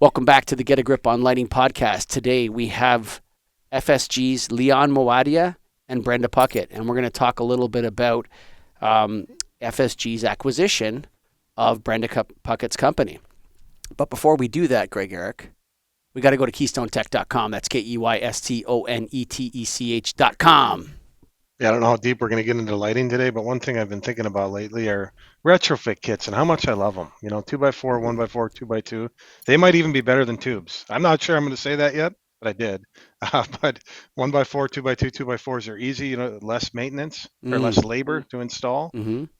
Welcome back to the Get a Grip on Lighting podcast. Today we have FSG's Leon Mowadia and Brenda Puckett, and we're going to talk a little bit about FSG's acquisition of Brenda Puckett's company. But before we do that, Greg Eric, we got to go to KeystoneTech.com. That's KeystoneTech.com. Yeah, I don't know how deep we're going to get into lighting today, but one thing I've been thinking about lately are retrofit kits and how much I love them. 2x4, 1x4, 2x2. They might even be better than tubes. I'm not sure I'm going to say that yet, but I did. But 1x4, 2x2, 2x4s are easy, less maintenance or less labor to install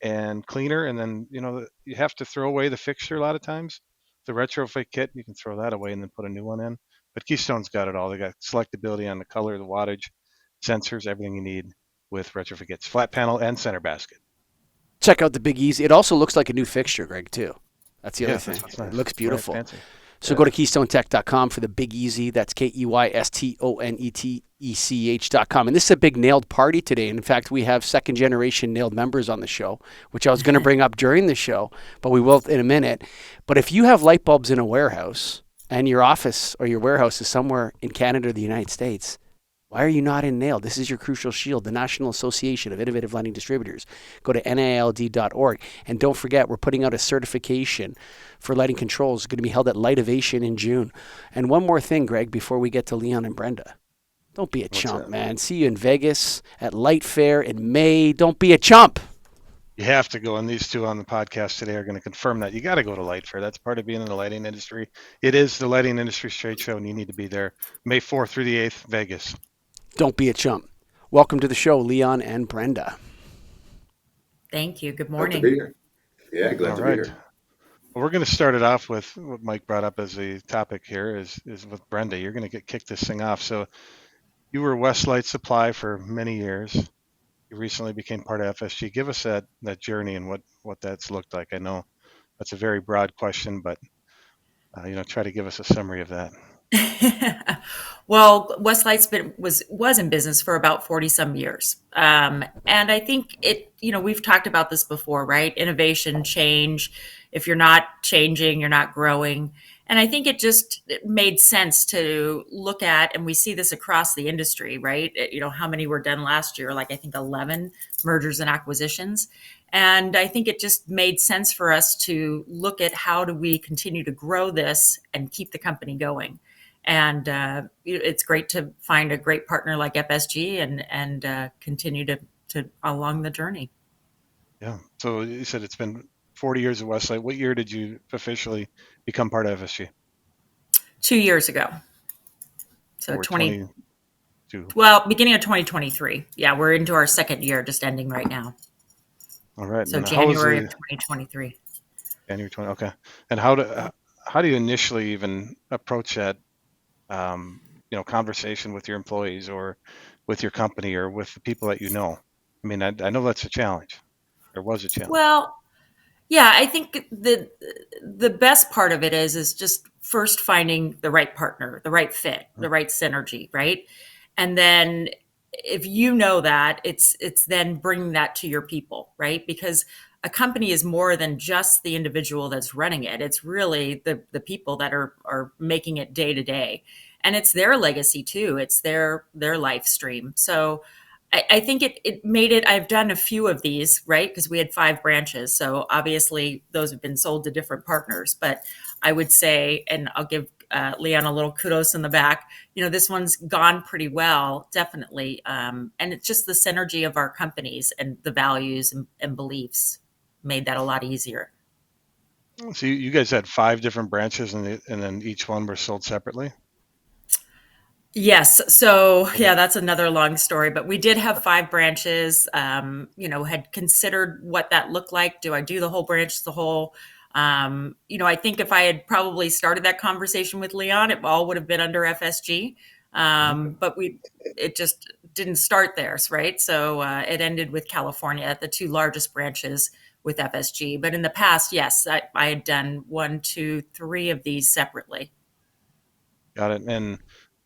and cleaner. And then, you have to throw away the fixture a lot of times. The retrofit kit, you can throw that away and then put a new one in. But Keystone's got it all. They got selectability on the color, the wattage, sensors, everything you need with retrofit kits, flat panel and center basket. Check out the Big Easy. It also looks like a new fixture, Greg, too. That's the other thing. Nice. It looks beautiful. Right, so go to KeystoneTech.com for the Big Easy. That's KeystoneTech.com. And this is a big nailed party today. And in fact, we have second generation nailed members on the show, which I was going to bring up during the show, but we will in a minute. But if you have light bulbs in a warehouse and your office or your warehouse is somewhere in Canada or the United States, why are you not in NAILD? This is your crucial shield, the National Association of Innovative Lighting Distributors. Go to NAILD.org. And don't forget, we're putting out a certification for lighting controls. It's going to be held at Lightovation in June. And one more thing, Greg, before we get to Leon and Brenda. Don't be a chump, man. See you in Vegas at Light Fair in May. Don't be a chump. You have to go, and these two on the podcast today are going to confirm that. You got to go to Light Fair. That's part of being in the lighting industry. It is the lighting industry trade show, and you need to be there May 4th through the 8th, Vegas. Don't be a chump. Welcome to the show, Leon and Brenda. Thank you. Good morning. Glad to be here. Yeah, glad to be here. Well, we're going to start it off with what Mike brought up as a topic here is with Brenda. You're going to kick this thing off. So you were West-Lite Supply for many years. You recently became part of FSG. Give us that journey and what that's looked like. I know that's a very broad question, but try to give us a summary of that. Well, West-Lite's was in business for about 40 some years. And I think we've talked about this before, right? Innovation, change. If you're not changing, you're not growing. And I think it made sense to look at, and we see this across the industry, right? How many were done last year? I think 11 mergers and acquisitions. And I think it just made sense for us to look at how do we continue to grow this and keep the company going. And it's great to find a great partner like FSG and continue to along the journey. Yeah. So you said it's been 40 years at West-Lite. What year did you officially become part of FSG? 2 years ago. So 22. Well, beginning of 2023. Yeah, we're into our second year, just ending right now. All right. So January of 2023. January 20. Okay. And how do you initially even approach that? Conversation with your employees or with your company or with the people that you know? I mean, I know that's a challenge. Or was a challenge. Well, yeah, I think the best part of it is just first finding the right partner, the right fit, the right synergy, right? And then if you know that, it's then bringing that to your people, right? Because a company is more than just the individual that's running it. It's really the people that are making it day to day. And it's their legacy too. It's their life stream. So I think it made it, I've done a few of these, right? Because we had 5 branches. So obviously those have been sold to different partners. But I would say, and I'll give Leon a little kudos in the back, this one's gone pretty well, definitely. And it's just the synergy of our companies and the values and beliefs made that a lot easier. So you guys had 5 different branches and then each one were sold separately? Yes. So yeah, that's another long story, but we did have 5 branches, had considered what that looked like. Do I do the whole branch as a whole? I think if I had probably started that conversation with Leon, it all would have been under FSG. But it just didn't start there, right? So it ended with California, the 2 largest branches with FSG. But in the past, yes, I had done 1, 2, 3 of these separately. Got it.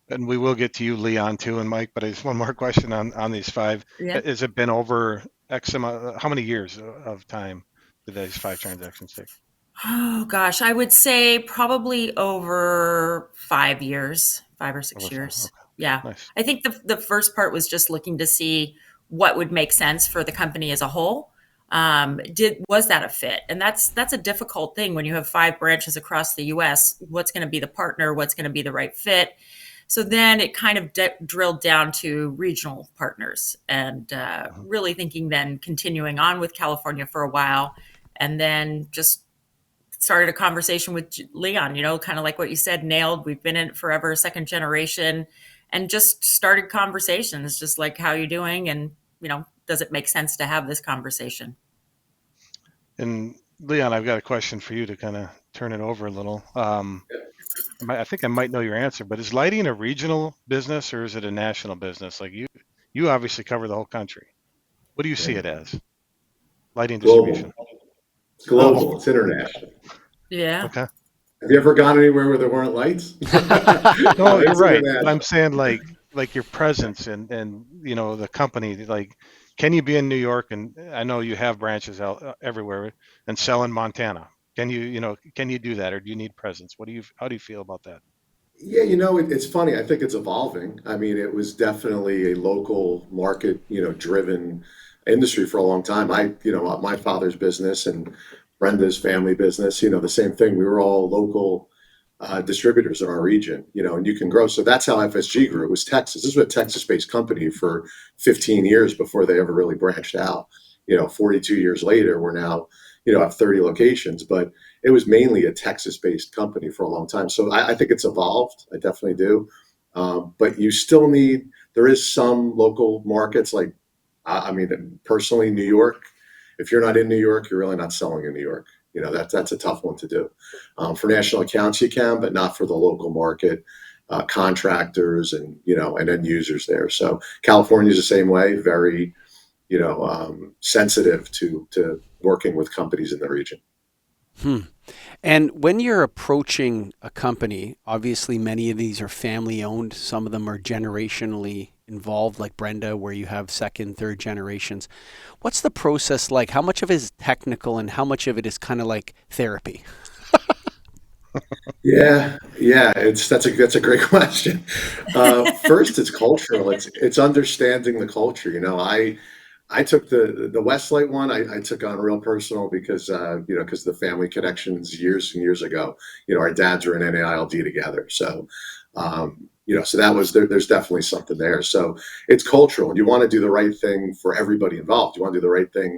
And we will get to you, Leon, too, and Mike, but I just one more question on these 5. Yeah. Has it been over X amount, how many years of time did these 5 transactions take? Oh gosh, I would say probably over 5 years, 5 or 6 Okay, years. Yeah. nice. I think the first part was just looking to see what would make sense for the company as a whole. Was that a fit? And that's a difficult thing when you have 5 branches across the US. What's going to be the partner? What's going to be the right fit? So then it kind of drilled down to regional partners and Mhm. really thinking then continuing on with California for a while and then just started a conversation with Leon, kind of like what you said, nailed. We've been in it forever, second generation, and just started conversations, just like how you doing? And, does it make sense to have this conversation? And Leon, I've got a question for you to kind of turn it over a little. I think I might know your answer, but is lighting a regional business or is it a national business? Like you obviously cover the whole country. What do you see Yeah. it as? Lighting distribution. Global. It's Oh, global. It's international. Yeah. okay. Have you ever gone anywhere where there weren't lights? No, you're It's right. But I'm international. saying like your presence and the company, like can you be in New York, and I know you have branches out everywhere, and sell in Montana? Can you do that, or do you need presence? How do you feel about that? Yeah, it's funny. I think it's evolving. I mean, it was definitely a local market, driven industry for a long time. My father's business and Brenda's family business, the same thing. We were all local distributors in our region, and you can grow. So that's how FSG grew. It was Texas. This was a Texas-based company for 15 years before they ever really branched out. 42 years later, we're now, have 30 locations, but it was mainly a Texas-based company for a long time. So I think it's evolved. I definitely do. But you still there is some local markets like, I mean, personally, New York. If you're not in New York, you're really not selling in New York. That's a tough one to do. For national accounts, you can, but not for the local market, contractors and end users there. So California is the same way, very, sensitive to working with companies in the region. Hmm. And when you're approaching a company, obviously many of these are family owned. Some of them are generationally involved, like Brenda, where you have second, third generations. What's the process like? How much of it is technical and how much of it is kind of like therapy? Yeah, that's a great question. First, it's cultural. It's understanding the culture. I took the West-Lite one. I took on real personal because because the family connections years and years ago. Our dads were in NAILD together, so so that was there. There's definitely something there. So it's cultural. You want to do the right thing for everybody involved. You want to do the right thing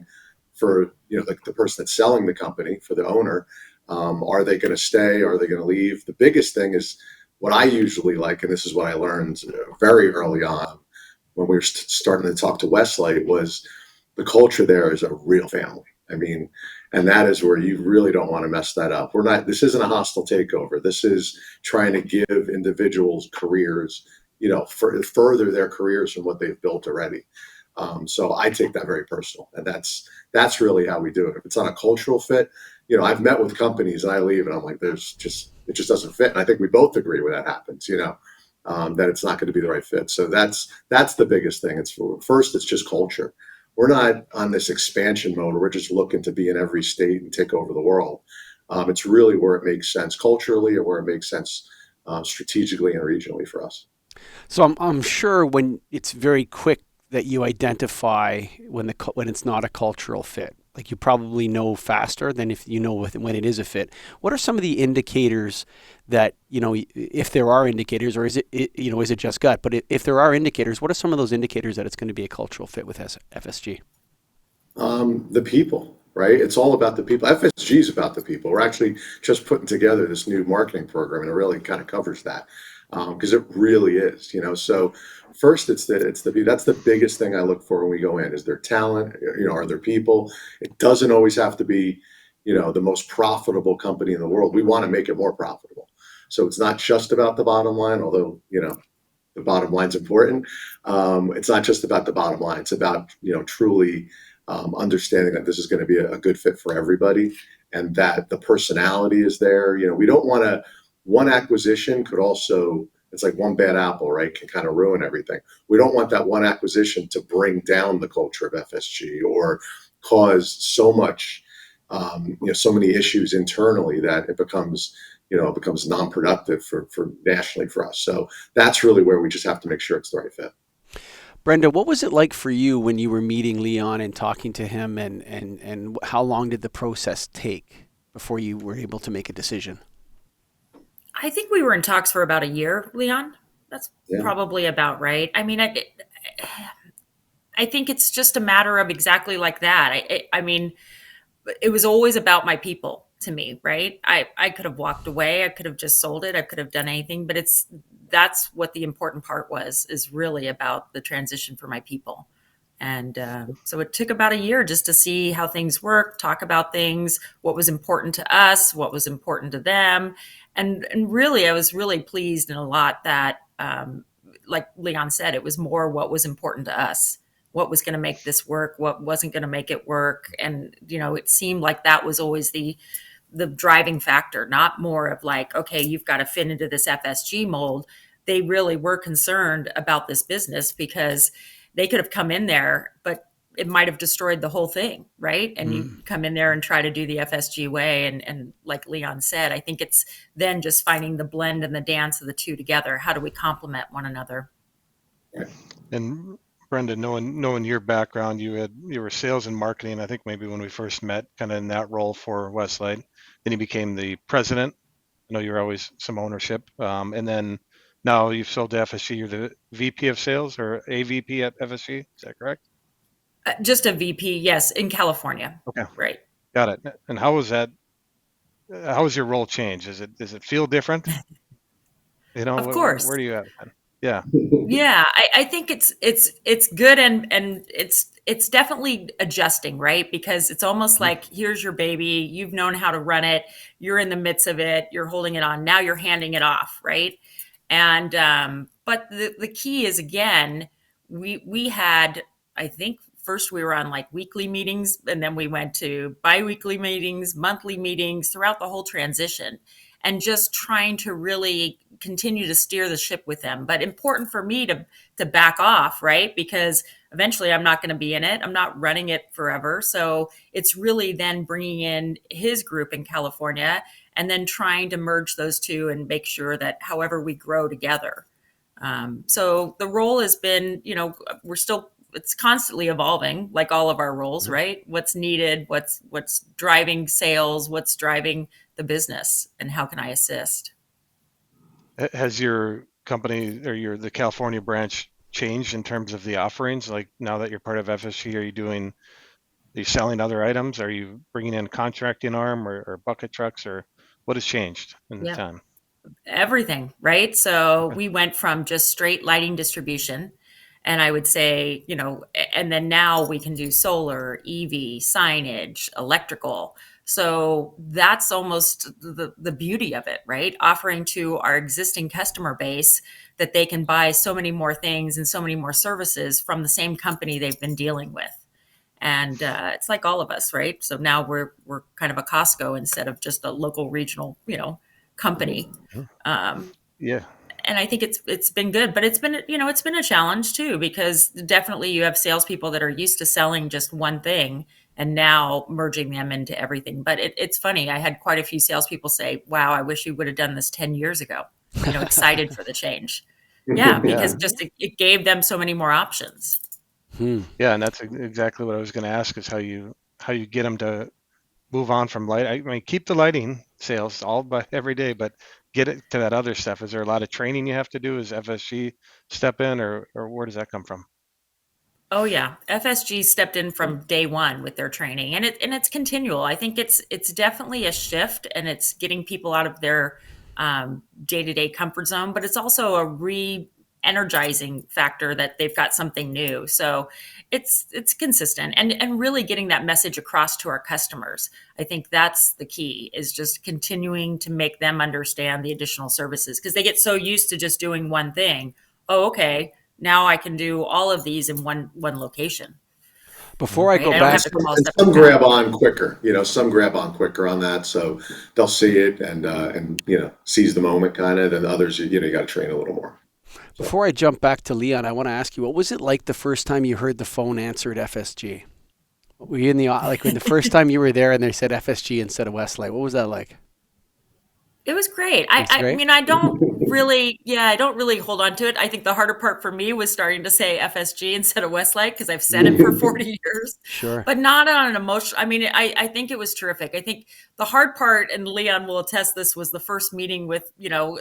for the person that's selling the company, for the owner. Are they going to stay? Are they going to leave? The biggest thing is what I usually like, and this is what I learned very early on when we were starting to talk to West-Lite, was the culture there is a real family. I mean, and that is where you really don't want to mess that up. This isn't a hostile takeover. This is trying to give individuals careers, further their careers from what they've built already. So I take that very personal, and that's really how we do it. If it's not a cultural fit, I've met with companies and I leave and I'm like, it just doesn't fit. And I think we both agree when that happens, that it's not going to be the right fit. So that's the biggest thing. First, it's just culture. We're not on this expansion mode where we're just looking to be in every state and take over the world. It's really where it makes sense culturally and where it makes sense strategically and regionally for us. So I'm sure when it's very quick that you identify when it's not a cultural fit. Like you probably know faster than if you know when it is a fit. What are some of the indicators that if there are indicators, or is it just gut? But if there are indicators, what are some of those indicators that it's going to be a cultural fit with FSG? The people, right? It's all about the people. FSG is about the people. We're actually just putting together this new marketing program, and it really kind of covers that because it really is. So first, that's the biggest thing I look for when we go in is their talent. Are there people? It doesn't always have to be, the most profitable company in the world. We want to make it more profitable. So it's not just about the bottom line, although the bottom line's important. It's not just about the bottom line. It's about truly understanding that this is going to be a good fit for everybody, and that the personality is there. We don't want to. One acquisition could also. It's like one bad apple, right? Can kind of ruin everything. We don't want that one acquisition to bring down the culture of FSG or cause so much, so many issues internally that it becomes non-productive for nationally for us. So that's really where we just have to make sure it's the right fit. Brenda, what was it like for you when you were meeting Leon and talking to him, and how long did the process take before you were able to make a decision? I think we were in talks for about a year, Leon. That's Yeah. probably about right. I mean, I think it's just a matter of exactly like that. I mean, it was always about my people to me, right? I could have walked away. I could have just sold it. I could have done anything, but that's what the important part is really about the transition for my people. And so it took about a year just to see how things work, talk about things, what was important to us, what was important to them. And really, I was really pleased in a lot that, like Leon said, it was more what was important to us, what was going to make this work, what wasn't going to make it work. And, it seemed like that was always the driving factor, not more of like, okay, you've got to fit into this FSG mold. They really were concerned about this business because they could have come in there, but it might have destroyed the whole thing, right? And you come in there and try to do the FSG way. And like Leon said, I think it's then just finding the blend and the dance of the two together. How do we complement one another? And Brenda, knowing your background, you were sales and marketing. I think maybe when we first met, kind of in that role for West-Lite. Then you became the president. I know you're always some ownership, and then now you've sold to FSG. You're the VP of sales or a VP at FSG. Is that correct? Just a VP, yes, in California. Okay, Right. got it. And how was that? How was your role change? Does it feel different? Of course. Where do you at? Yeah. Yeah, I think it's good, and it's definitely adjusting, right? Because it's almost like, here's your baby, you've known how to run it, you're in the midst of it, you're holding it on, now you're handing it off, right? And but the key is, again, we had, I think first we were on like weekly meetings, and then we went to biweekly meetings, monthly meetings throughout the whole transition, and just trying to really continue to steer the ship with them. But important for me to back off, right? Because eventually I'm not going to be in it. I'm not running it forever. So it's really then bringing in his group in California and then trying to merge those two and make sure that however we grow together. So the role has been, it's constantly evolving, like all of our roles, right? What's needed, what's driving sales, what's driving the business, and how can I assist? Has your company or the California branch changed in terms of the offerings? Like now that you're part of FSG, are you selling other items? Are you bringing in contracting arm or bucket trucks, or what has changed in the time? Everything, right? So we went from just straight lighting distribution, and I would say, and then now we can do solar, EV, signage, electrical. So that's almost the beauty of it, right? Offering to our existing customer base that they can buy so many more things and so many more services from the same company they've been dealing with. And it's like all of us, right? So now we're kind of a Costco instead of just a local regional, company. Yeah. And I think it's been good, but it's been a challenge too, because definitely you have salespeople that are used to selling just one thing and now merging them into everything. But it's funny. I had quite a few salespeople say, "Wow, I wish you would have done this 10 years ago." Excited for the change. Yeah, because just it gave them so many more options. Yeah, and that's exactly what I was going to ask, is how you get them to move on from light. I mean, keep the lighting sales all by every day, but get it to that other stuff. Is there a lot of training you have to do? Is FSG step in, or where does that come from? Oh yeah, FSG stepped in from day one with their training, and it's continual. I think it's definitely a shift, and it's getting people out of their day-to-day comfort zone, but it's also a re-energizing factor that they've got something new. So it's consistent, and really getting that message across to our customers. I think that's the key, is just continuing to make them understand the additional services, because they get so used to just doing one thing. Oh, okay. Now I can do all of these in one location. Before I go I don't back, have to call And separate some time. grab on quicker, some grab on quicker on that, so they'll see it and seize the moment kind of. And others, you got to train a little more. before I jump back to Leon, I want to ask you, what was it like the first time you heard the phone answer at FSG? Were you in the like when the first time you were there and they said FSG instead of West-Lite? What was that like? It was great. It's I great. mean, I don't really, I don't really hold on to it. I think the harder part for me was starting to say FSG instead of Westlight because I've said it for 40 years, Sure. but not on an emotional. I mean, I think it was terrific. I think the hard part, and Leon will attest this, was the first meeting with,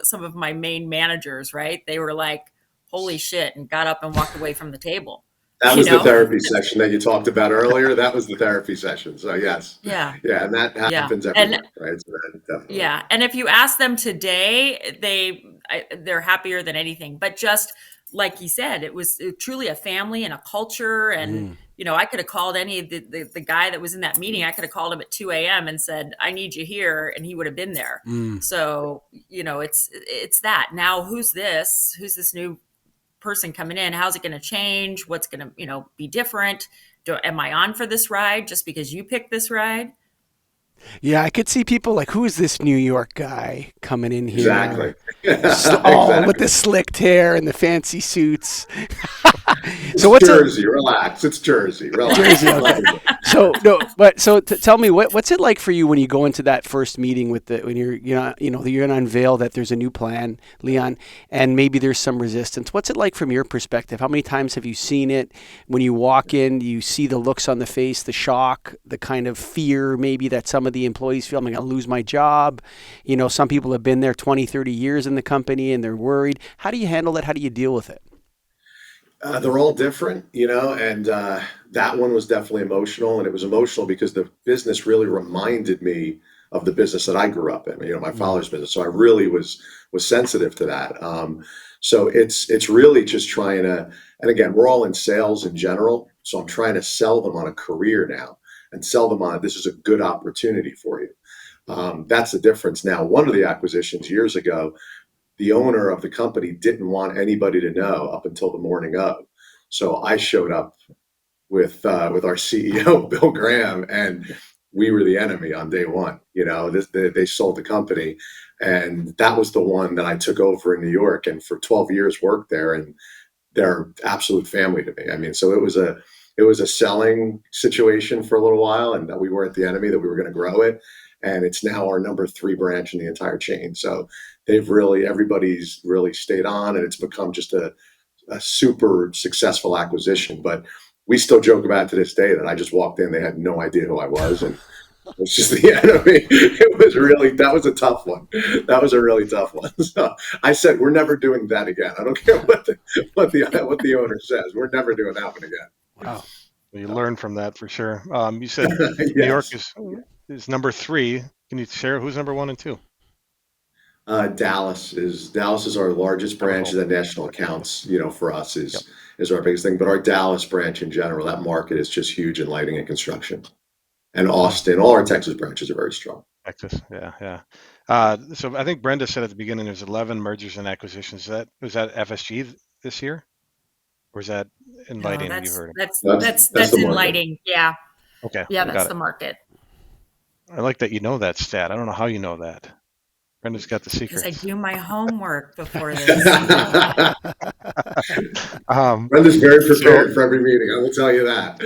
some of my main managers, right? They were like, holy shit, and got up and walked away from the table. That You was the know? therapy session that you talked about earlier. That was the therapy session. So yes, Yeah. yeah, and that Yeah. happens And everywhere, right? So that definitely. yeah, and if you ask them today, they're happier than anything. But just like you said, it was truly a family and a culture. And Mm. I could have called any of the guy that was in that meeting. I could have called him at 2 a.m. and said, "I need you here," and he would have been there. Mm. So it's that. Now, who's this? Who's this new person coming in? How's it going to change? What's going to be different? Am I on for this ride just because you picked this ride? Yeah, I could see people like, who is this New York guy coming in here? Exactly. All with the slicked hair and the fancy suits. So what's Jersey? Relax. It's Jersey. Relax. Jersey? Okay. So no, but so tell me what's it like for you when you go into that first meeting with when you're you're going to unveil that there's a new plan, Leon, and maybe there's some resistance. What's it like from your perspective? How many times have you seen it? When you walk in, you see the looks on the face, the shock, the kind of fear maybe that some of the employees feel, I'm going to lose my job. Some people have been there 20, 30 years in the company and they're worried. How do you handle that? How do you deal with it? They're all different, and that one was definitely emotional, and it was emotional because the business really reminded me of the business that I grew up in, my father's business. So I really was sensitive to that. So it's really just trying to, and again, we're all in sales in general, so I'm trying to sell them on a career now and sell them on this is a good opportunity for you. That's the difference now. One of the acquisitions years ago, the owner of the company didn't want anybody to know up until the morning of. So I showed up with our CEO, Bill Graham, and we were the enemy on day one. They sold the company, and that was the one that I took over in New York, and for 12 years worked there, and they're absolute family to me. I mean, so it was a selling situation for a little while, and that we weren't the enemy, that we were going to grow it. And it's now our number 3 branch in the entire chain. So everybody's really stayed on, and it's become just a super successful acquisition. But we still joke about it to this day that I just walked in, they had no idea who I was, and it was just the enemy. That was a tough one. That was a really tough one. So I said, we're never doing that again. I don't care what the owner says. We're never doing that one again. Wow. Well, you learn from that for sure. You said Yes. New York is number 3. Can you share who's number 1 and 2? Dallas is our largest branch. That national accounts, for us is our biggest thing. But our Dallas branch in general, that market is just huge in lighting and construction. And Austin, all our Texas branches are very strong. Texas, yeah. So I think Brenda said at the beginning there's 11 mergers and acquisitions. Was that FSG this year, or is that in lighting? No, You've heard of? that's the in market. lighting. Yeah, Okay, yeah, got that's it. the market. I like that you know that stat. I don't know how you know that. Brenda's got the Because I secrets. do my homework before this. Brenda's very prepared for every meeting. I will tell you that.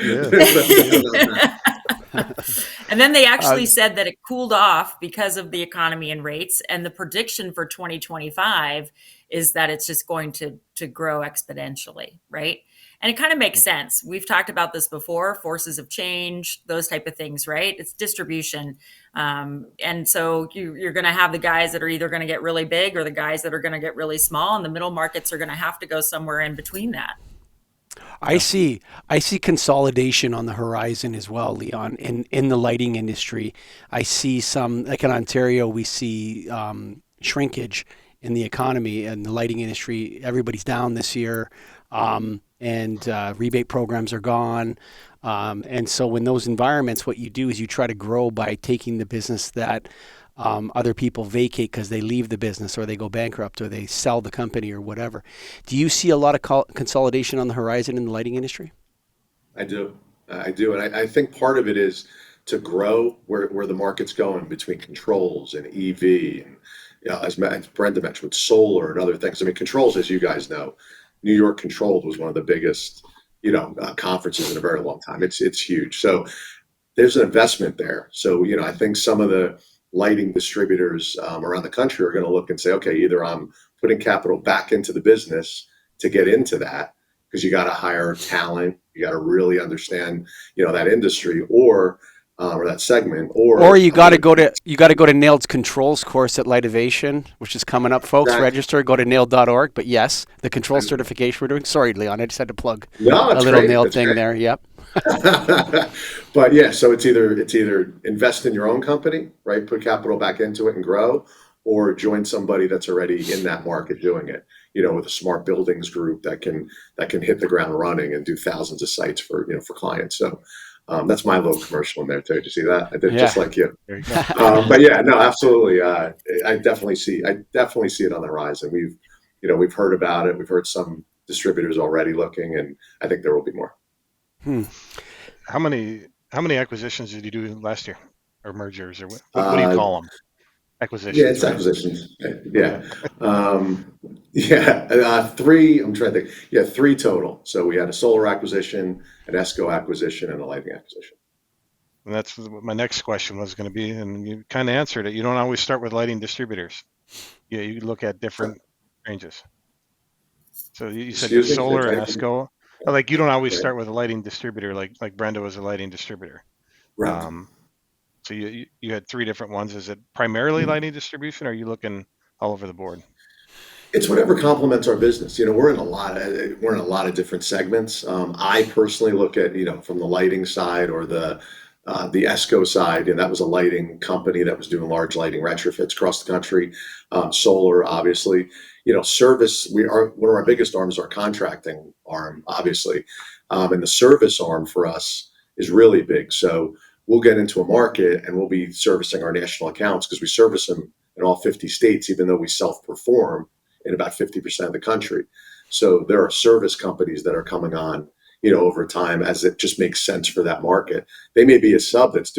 And then they actually said that it cooled off because of the economy and rates. And the prediction for 2025 is that it's just going to grow exponentially, right? And it kind of makes sense. We've talked about this before, forces of change, those type of things, right? It's distribution. And so you're going to have the guys that are either going to get really big or the guys that are going to get really small, and the middle markets are going to have to go somewhere in between that. I see consolidation on the horizon as well, Leon, in the lighting industry. I see some, like in Ontario, we see shrinkage in the economy and the lighting industry. Everybody's down this year, and rebate programs are gone. And so when those environments, what you do is you try to grow by taking the business that other people vacate because they leave the business or they go bankrupt or they sell the company or whatever. Do you see a lot of consolidation on the horizon in the lighting industry? I do. And I think part of it is to grow where the market's going between controls and EV. And, as Brenda mentioned, with solar and other things. I mean, controls, as you guys know, New York Controlled was one of the biggest conferences in a very long time. It's huge. So there's an investment there. So, I think some of the lighting distributors around the country are going to look and say, okay, either I'm putting capital back into the business to get into that, because you got to hire talent, you got to really understand, that industry or that segment, Or or you I'm got to going go to Naild's controls course at Lightivation, which is coming up, folks. to. Register, go to nailed.org. But yes, the control certification we're doing. Sorry, Leon, I just had to plug No, a it's little great. Nailed That's thing great. there. Yep. But yeah, so it's either invest in your own company, right? Put capital back into it and grow, or join somebody that's already in that market doing it, with a smart buildings group that can hit the ground running and do thousands of sites for clients. So that's my little commercial in there too. Did you see that? I did Yeah. just like you. There you go. But yeah, no, absolutely. I definitely see it on the horizon. We've heard about it. We've heard some distributors already looking, and I think there will be more. Hmm. How many acquisitions did you do last year, or mergers, or what do you Uh, call them? Yeah, Acquisitions, it's right? acquisitions. Okay. Yeah. Yeah. Three, I'm trying to think. Yeah, three total. So we had a solar acquisition, an ESCO acquisition, and a lighting acquisition. And that's what my next question was going to be, and you kind of answered it. You don't always start with lighting distributors. Yeah, you look at different ranges. So you said you have Excuse me? solar and ESCO. Like you don't always Right. start with a lighting distributor, like Brenda was a lighting distributor. Right. Um, so you had three different ones. Is it primarily lighting distribution, or are you looking all over the board? It's whatever complements our business. We're in a lot of different segments. I personally look at, from the lighting side or the ESCO side, and that was a lighting company that was doing large lighting retrofits across the country. Solar, obviously, service. One of our biggest arms, our contracting arm, obviously, and the service arm for us is really big. So we'll get into a market and we'll be servicing our national accounts because we service them in all 50 states, even though we self-perform in about 50% of the country. So there are service companies that are coming on, over time as it just makes sense for that market. They may be a sub that's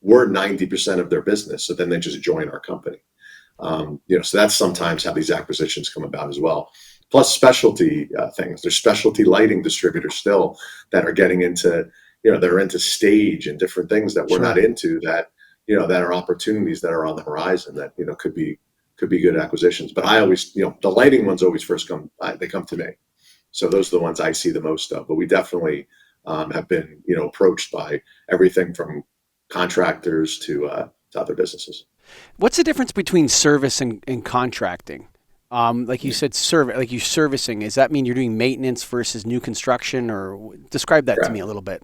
we're 90% of their business. So then they just join our company. So that's sometimes how these acquisitions come about as well. Plus specialty things. There's specialty lighting distributors still that are getting into, they're into stage and different things that we're Sure. not into that are opportunities that are on the horizon that, could be good acquisitions. But I always, the lighting ones always first they come to me. So those are the ones I see the most of. But we definitely have been, approached by everything from contractors to other businesses. What's the difference between service and contracting? Like you said, like you're servicing. Does that mean you're doing maintenance versus new construction, or describe that to me Correct. a little bit?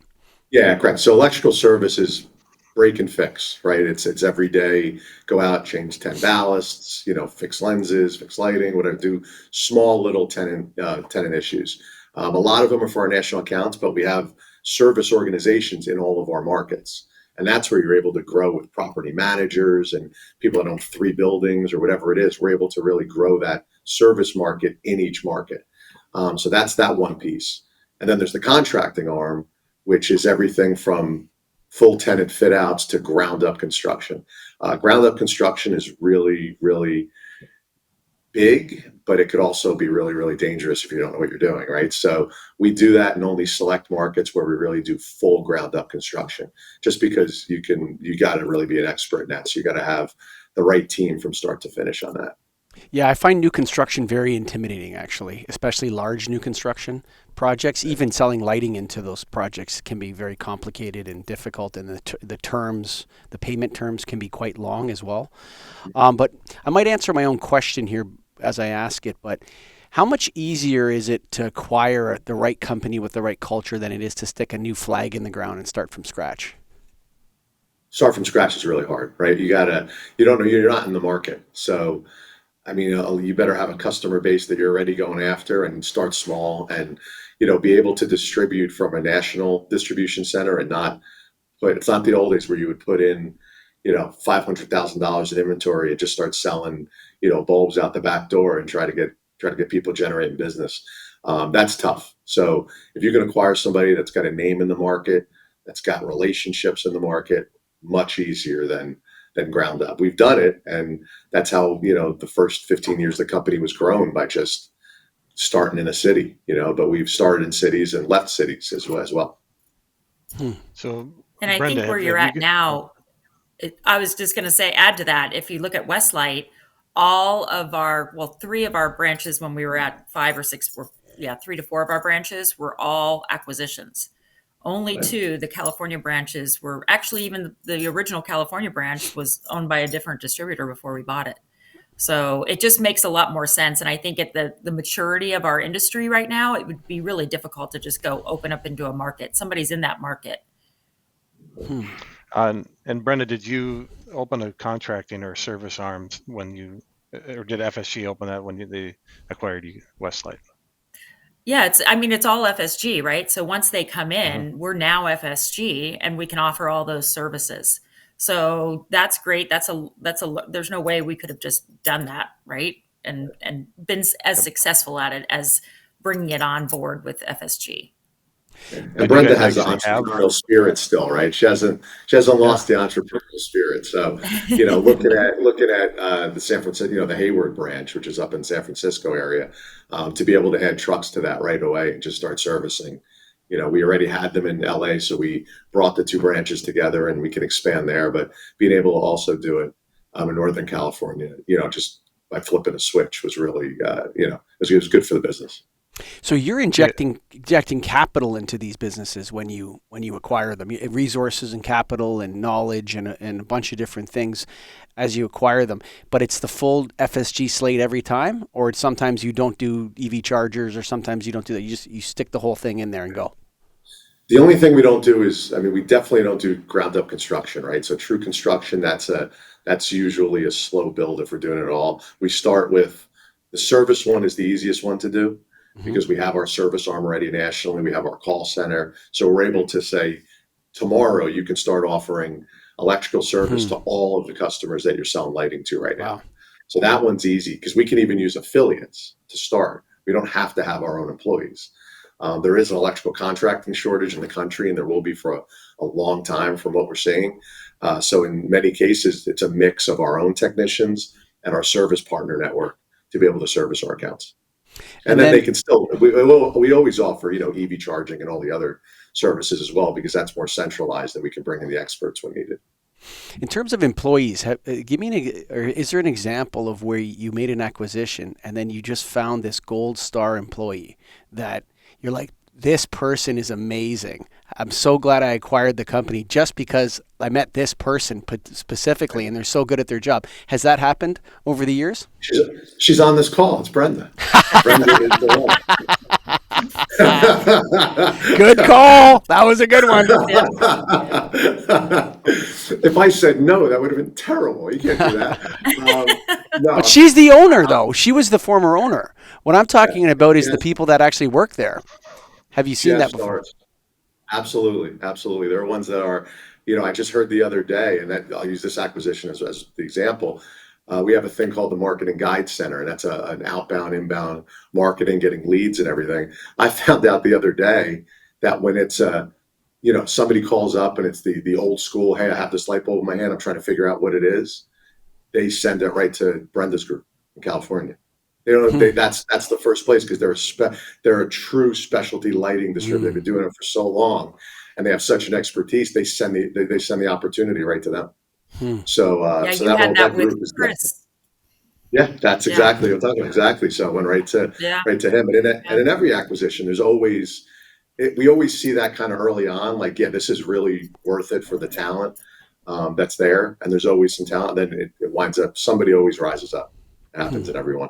Yeah, correct. So electrical service is break and fix, right? It's every day, go out, change 10 ballasts, fix lenses, fix lighting, whatever, do small little tenant issues. A lot of them are for our national accounts, but we have service organizations in all of our markets. And that's where you're able to grow with property managers and people that own 3 buildings or whatever it is. We're able to really grow that service market in each market. So that's that one piece. And then there's the contracting arm, which is everything from full tenant fit outs to ground up construction. Ground up construction is really, really big, but it could also be really, really dangerous if you don't know what you're doing, right? So we do that in only select markets where we really do full ground up construction, just because you got to really be an expert in that. So you got to have the right team from start to finish on that. Yeah, I find new construction very intimidating, actually, especially large new construction projects. Even selling lighting into those projects can be very complicated and difficult, and the payment terms can be quite long as well. But I might answer my own question here as I ask it, but how much easier is it to acquire the right company with the right culture than it is to stick a new flag in the ground and start from scratch? Start from scratch is really hard, right? You don't know, you're not in the market. So I mean, you better have a customer base that you're already going after and start small and, be able to distribute from a national distribution center and it's not the old days where you would put in, $500,000 in inventory and just start selling, bulbs out the back door and try to get people generating business. That's tough. So if you can acquire somebody that's got a name in the market, that's got relationships in the market, much easier than ground up. We've done it, and that's how the first 15 years the company was grown by just starting in a city, but we've started in cities and left cities as well. So, And I Brenda, think where you're at now, I was just going to say, add to that, if you look at West-Lite, all of our, well, 3 of our branches when we were at 5 or 6, 3 to 4 of our branches were all acquisitions. Only 2, the California branches were actually, even the original California branch was owned by a different distributor before we bought it. So it just makes a lot more sense. And I think at the maturity of our industry right now, it would be really difficult to just go open up into a market. Somebody's in that market. And Brenda, did you open a contracting or service arm when you, or did FSG open that when they acquired you, West-Lite? Yeah, it's all FSG, right? So once they come in, we're now FSG and we can offer all those services. So that's great. There's no way we could have just done that, right? And been as successful at it as bringing it on board with FSG. And Brenda has the entrepreneurial spirit still, right? She hasn't lost the entrepreneurial spirit. So, looking at the San Francisco, the Hayward branch, which is up in San Francisco area, to be able to add trucks to that right away and just start servicing. We already had them in LA, so we brought the 2 branches together and we can expand there. But being able to also do it in Northern California, just by flipping a switch was really, it was good for the business. So you're injecting capital into these businesses when you acquire them, resources and capital and knowledge and a bunch of different things as you acquire them. But it's the full FSG slate every time, or it's sometimes you don't do EV chargers, or sometimes you don't do that. You stick the whole thing in there and go. The only thing we don't do is, we definitely don't do ground up construction, right? So true construction, that's usually a slow build if we're doing it at all. We start with the service one is the easiest one to do, because we have our service arm ready nationally. We have our call center. So we're able to say, tomorrow you can start offering electrical service to all of the customers that you're selling lighting to right now. So that one's easy because we can even use affiliates to start. We don't have to have our own employees. There is an electrical contracting shortage in the country, and there will be for a long time from what we're seeing. So in many cases, it's a mix of our own technicians and our service partner network to be able to service our accounts. And then they can still, we always offer, EV charging and all the other services as well, because that's more centralized and we can bring in the experts when needed. In terms of employees, give me or is there an example of where you made an acquisition and then you just found this gold star employee that you're like, this person is amazing. I'm so glad I acquired the company just because I met this person specifically and they're so good at their job. Has that happened over the years? She's on this call. It's Brenda. Brenda is the one. Good call. That was a good one. If I said no, that would have been terrible. You can't do that. No. But she's the owner, though. She was the former owner. What I'm talking about is the people that actually work there. Have you seen that before? Absolutely. There are ones that are, I just heard the other day, and that I'll use this acquisition as the example. We have a thing called the Marketing Guide Center, and that's an outbound, inbound marketing, getting leads and everything. I found out the other day that when it's somebody calls up and it's the old school, hey, I have this light bulb in my hand, I'm trying to figure out what it is. They send it right to Brenda's group in California. That's the first place, because they're a true specialty lighting distributor. They've been doing it for so long, and they have such an expertise. They send the opportunity right to them. So you so had that with group is Chris. Yeah, that's exactly what I'm talking about. Exactly. So I went right to him. And in every acquisition, there's always we always see that kind of early on, like, this is really worth it for the talent that's there. And there's always some talent. Then it winds up, somebody always rises up. It happens in everyone.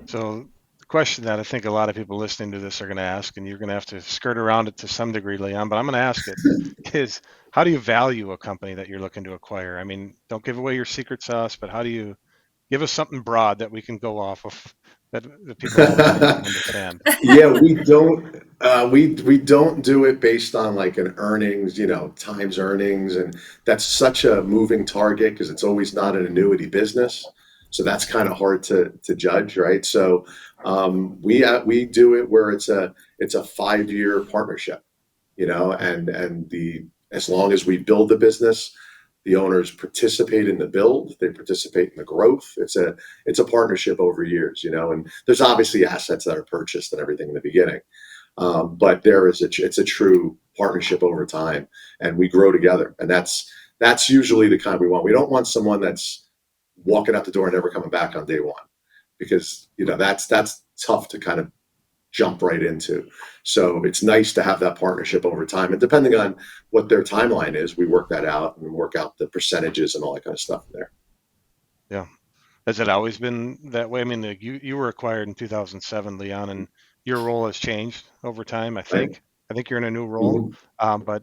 So the question that I think a lot of people listening to this are going to ask, and you're going to have to skirt around it to some degree, Leon, but I'm going to ask it, is how do you value a company that you're looking to acquire? I mean, don't give away your secret sauce, but how do you give us something broad that we can go off of that the people understand? Yeah, we don't. We don't do it based on like an earnings, times earnings, and that's such a moving target because it's always not an annuity business. So that's kind of hard to judge, right? So we do it where it's a 5-year partnership, and as long as we build the business, The owners participate in the build, they participate in the growth. It's a partnership over years, and there's obviously assets that are purchased and everything in the beginning. But it's a true partnership over time, and we grow together. And that's usually the kind we want. We don't want someone that's walking out the door and never coming back on day one, because that's tough to kind of jump right into. So it's nice to have that partnership over time. And depending on what their timeline is, we work that out and work out the percentages and all that kind of stuff there. Yeah. Has it always been that way? I mean, you were acquired in 2007, Leon, and your role has changed over time, I think. Right. I think you're in a new role. Mhm. But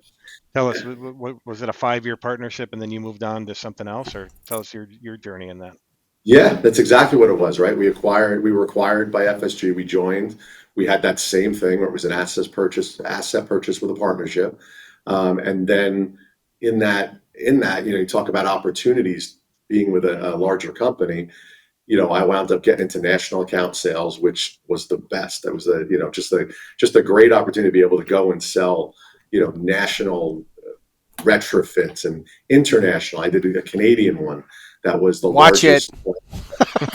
tell us, was it a 5-year partnership and then you moved on to something else, or tell us your journey in that? Yeah, that's exactly what it was, right? We were acquired by FSG. We joined. We had that same thing where it was an asset purchase with a partnership. And then in that, you talk about opportunities being with a larger company. I wound up getting into national account sales, which was the best. That was just a great opportunity to be able to go and sell, national retrofits and international. I did a Canadian one that was the Watch largest.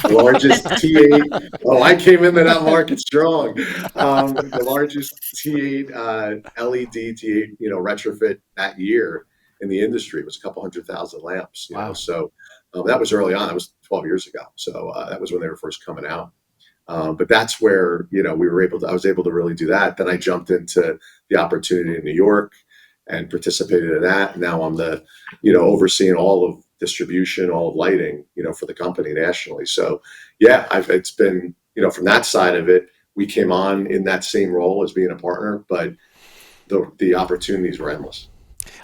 Largest T8. Oh, I came into that market strong. The largest T8 LED T8 retrofit that year in the industry was a couple 100,000 lamps. Wow. So that was early on. That was 12 years ago. So that was when they were first coming out. But that's where I was able to really do that. Then I jumped into the opportunity in New York and participated in that. Now I'm the overseeing all of distribution, all of lighting, for the company nationally. So yeah, it's been, from that side of it, we came on in that same role as being a partner, but the opportunities were endless.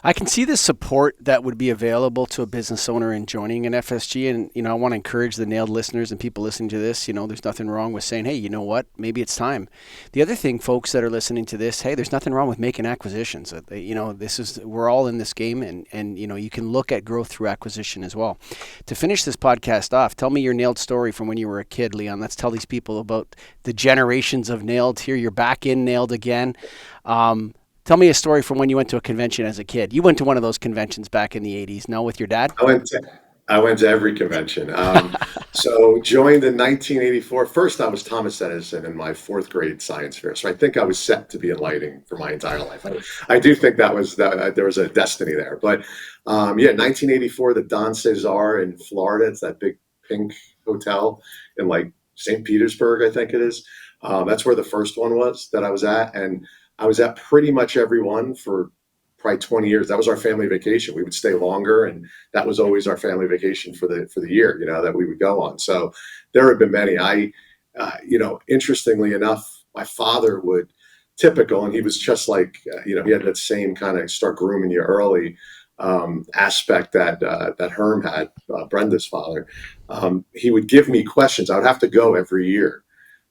I can see the support that would be available to a business owner in joining an FSG. And, I want to encourage the Nailed listeners and people listening to this, there's nothing wrong with saying, hey, you know what, maybe it's time. The other thing, folks that are listening to this, hey, there's nothing wrong with making acquisitions. We're all in this game, and you can look at growth through acquisition as well. To finish this podcast off, tell me your Nailed story from when you were a kid, Leon. Let's tell these people about the generations of Nailed here. You're back in Nailed again. Tell me a story from when you went to a convention as a kid. You went to one of those conventions back in the 80s, no, with your dad? I went to every convention. So joined in 1984. First, I was Thomas Edison in my 4th grade science fair. So I think I was set to be in lighting for my entire life. I do think there was a destiny there. But 1984, the Don Cesar in Florida. It's that big pink hotel in like St. Petersburg, I think it is. That's where the first one was that I was at. And I was at pretty much every one for probably 20 years. That was our family vacation. We would stay longer, and that was always our family vacation for the year, that we would go on. So there have been many. Interestingly enough, my father would, typical, and he was just like, he had that same kind of start grooming you early aspect that Herm had, Brenda's father. He would give me questions. I would have to go every year.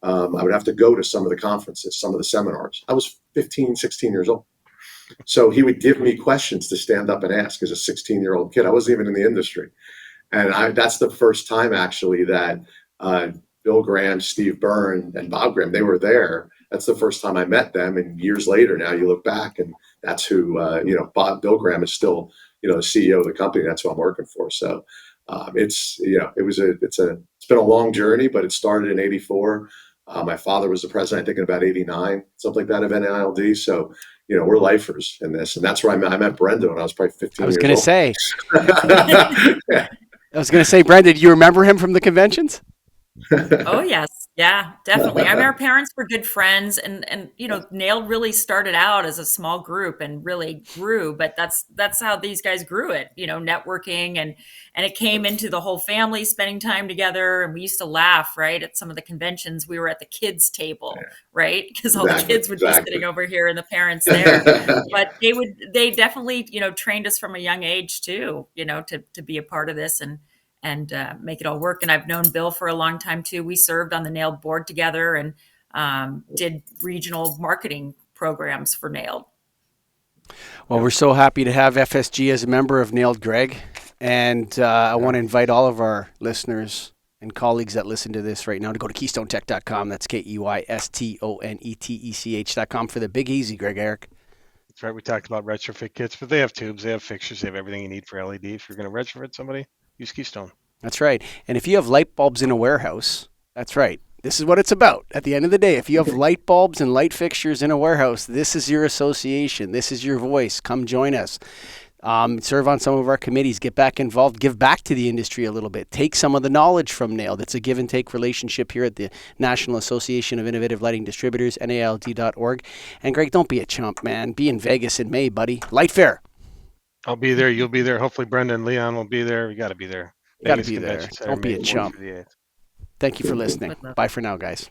I would have to go to some of the conferences, some of the seminars. I was 15, 16 years old. So he would give me questions to stand up and ask as a 16-year-old kid. I wasn't even in the industry. And that's the first time actually that Bill Graham, Steve Byrne, and Bob Graham, they were there. That's the first time I met them. And years later, now you look back and that's who, Bill Graham is still, the CEO of the company. That's who I'm working for. So it's been a long journey, but it started in 84. My father was the president, I think in about 89, something like that, of NILD. So, we're lifers in this. And that's where I met Brenda when I was probably 15 I was years going to old. say. Yeah. I was going to say, Brenda, do you remember him from the conventions? Oh yes. Yeah, definitely. I mean, our parents were good friends, and Nailed really started out as a small group and really grew, but that's how these guys grew it, networking, and it came into the whole family spending time together. And we used to laugh, right, at some of the conventions. We were at the kids table, right? Because all the kids would be sitting over here and the parents there. But they definitely, trained us from a young age too, to be a part of this and make it all work. And I've known Bill for a long time too. We served on the Nailed board together and did regional marketing programs for Nailed. Well, we're so happy to have FSG as a member of Nailed, Greg. And I want to invite all of our listeners and colleagues that listen to this right now to go to KeystoneTech.com. That's KEYSTONETECH.com for the Big Easy, Greg Eric. That's right. We talked about retrofit kits, but they have tubes, they have fixtures, they have everything you need for LED. If you're going to retrofit somebody, use Keystone. That's right. And if you have light bulbs in a warehouse, that's right. This is what it's about. At the end of the day, if you have light bulbs and light fixtures in a warehouse, this is your association. This is your voice. Come join us. Serve on some of our committees. Get back involved. Give back to the industry a little bit. Take some of the knowledge from NAILD. It's a give and take relationship here at the National Association of Innovative Lighting Distributors, NALD.org. And Greg, don't be a chump, man. Be in Vegas in May, buddy. Light Fair. I'll be there. You'll be there. Hopefully, Brenda and Leon will be there. We got to be there. Gotta Vegas be there. Convention Center, Don't be May a 4th chump. through the 8th. Thank you for listening. Good luck. Bye for now, guys.